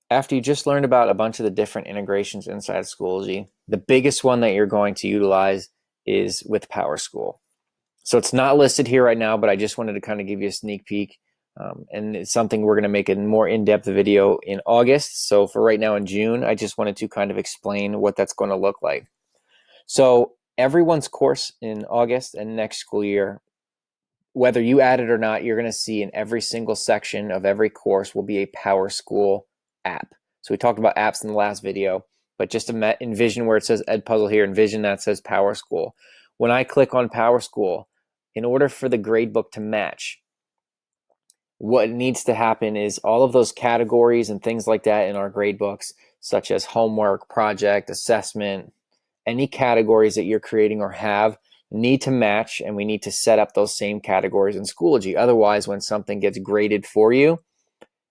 After you just learned about a bunch of the different integrations inside Schoology, the biggest one that you're going to utilize is with PowerSchool. So it's not listed here right now, but I just wanted to kind of give you a sneak peek. And it's something we're going to make a more in-depth video in August. So for right now in June, I just wanted to kind of explain what that's going to look like. So everyone's course in August and next school year, whether you add it or not, you're going to see in every single section of every course will be a PowerSchool app. So we talked about apps in the last video, but just envision where it says Edpuzzle here, envision that says PowerSchool. When I click on PowerSchool, in order for the gradebook to match, what needs to happen is all of those categories and things like that in our gradebooks, such as homework, project, assessment, any categories that you're creating or have need to match, and we need to set up those same categories in Schoology. Otherwise, when something gets graded for you,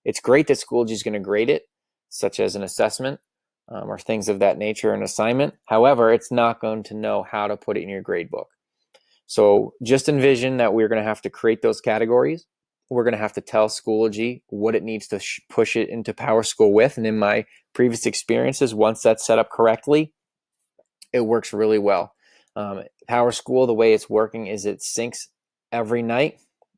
it's great that Schoology is going to grade it, such as an assessment or things of that nature, an assignment. However, it's not going to know how to put it in your gradebook. So just envision that we're going to have to create those categories. We're going to have to tell Schoology what it needs to push it into PowerSchool with. And in my previous experiences, once that's set up correctly, it works really well. PowerSchool, the way it's working is it syncs every night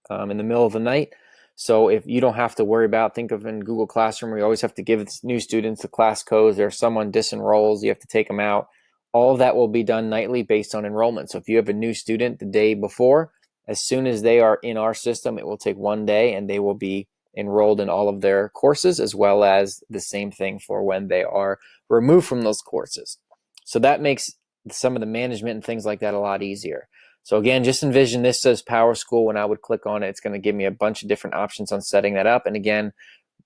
in the middle of the night. So if you don't have to worry about, think of in Google Classroom, we always have to give new students the class codes. There's someone disenrolls, you have to take them out. All of that will be done nightly based on enrollment. So if you have a new student the day before, as soon as they are in our system, it will take one day and they will be enrolled in all of their courses, as well as the same thing for when they are removed from those courses. So that makes some of the management and things like that a lot easier. So again, just envision this says PowerSchool. When I would click on it, it's going to give me a bunch of different options on setting that up. And again,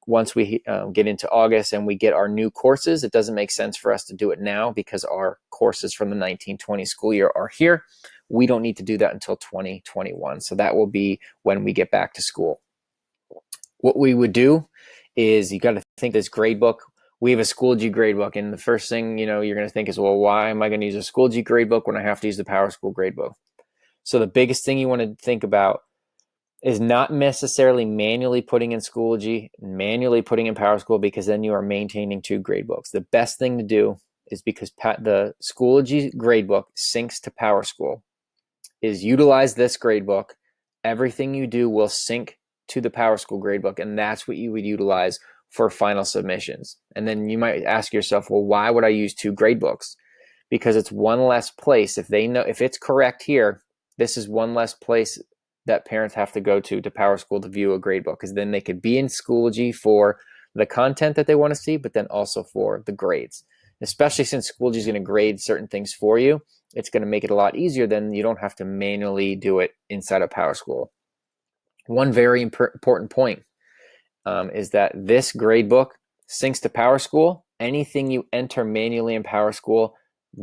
once we get into August and we get our new courses, it doesn't make sense for us to do it now because our courses from the 1920 school year are here. We don't need to do that until 2021. So that will be when we get back to school. What we would do is you got to think this gradebook. We have a Schoology gradebook, and the first thing you're going to think is, well, why am I going to use a Schoology gradebook when I have to use the PowerSchool gradebook? So the biggest thing you want to think about is not necessarily manually putting in Schoology, manually putting in PowerSchool, because then you are maintaining two gradebooks. The best thing to do is, because the Schoology gradebook syncs to PowerSchool, is utilize this gradebook. Everything you do will sync to the PowerSchool gradebook, and that's what you would utilize for final submissions. And then you might ask yourself, well, why would I use two gradebooks? Because it's one less place. If they know, if it's correct here, this is one less place that parents have to go to PowerSchool to view a gradebook, because then they could be in Schoology for the content that they want to see, but then also for the grades. Especially since Schoology is going to grade certain things for you, it's going to make it a lot easier. Then you don't have to manually do it inside of PowerSchool. One very important point is that this gradebook syncs to PowerSchool. Anything you enter manually in PowerSchool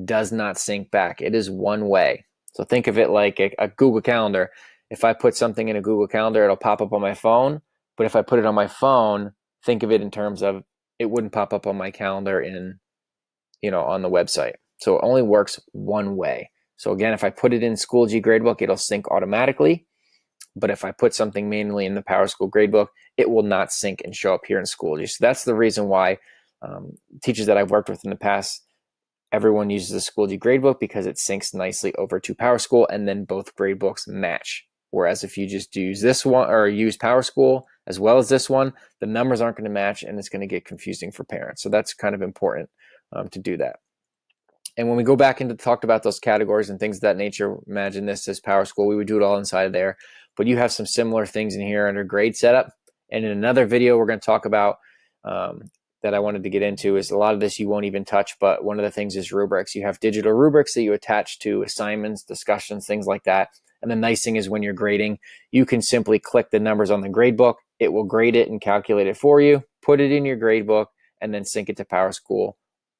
does not sync back. It is one way. So think of it like a Google Calendar. If I put something in a Google Calendar, it'll pop up on my phone. But if I put it on my phone, think of it in terms of it wouldn't pop up on my calendar on the website. So it only works one way. So again, if I put it in Schoology gradebook, it'll sync automatically. But if I put something manually in the PowerSchool gradebook, it will not sync and show up here in Schoology. So that's the reason why teachers that I've worked with in the past, everyone uses the Schoology gradebook, because it syncs nicely over to PowerSchool, and then both gradebooks match. Whereas if you just use this one or use PowerSchool as well as this one, the numbers aren't going to match, and it's going to get confusing for parents. So that's kind of important to do that. And when we go back into talked about those categories and things of that nature, imagine this as PowerSchool, we would do it all inside of there. But you have some similar things in here under grade setup. And in another video, we're going to talk about that I wanted to get into is a lot of this you won't even touch, but one of the things is rubrics. You have digital rubrics that you attach to assignments, discussions, things like that. And the nice thing is when you're grading, you can simply click the numbers on the gradebook. It will grade it and calculate it for you, put it in your gradebook, and then sync it to PowerSchool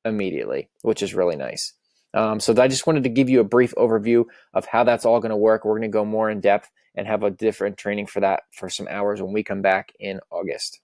immediately, which is really nice. So I just wanted to give you a brief overview of how that's all going to work. We're going to go more in depth and have a different training for that for some hours when we come back in August.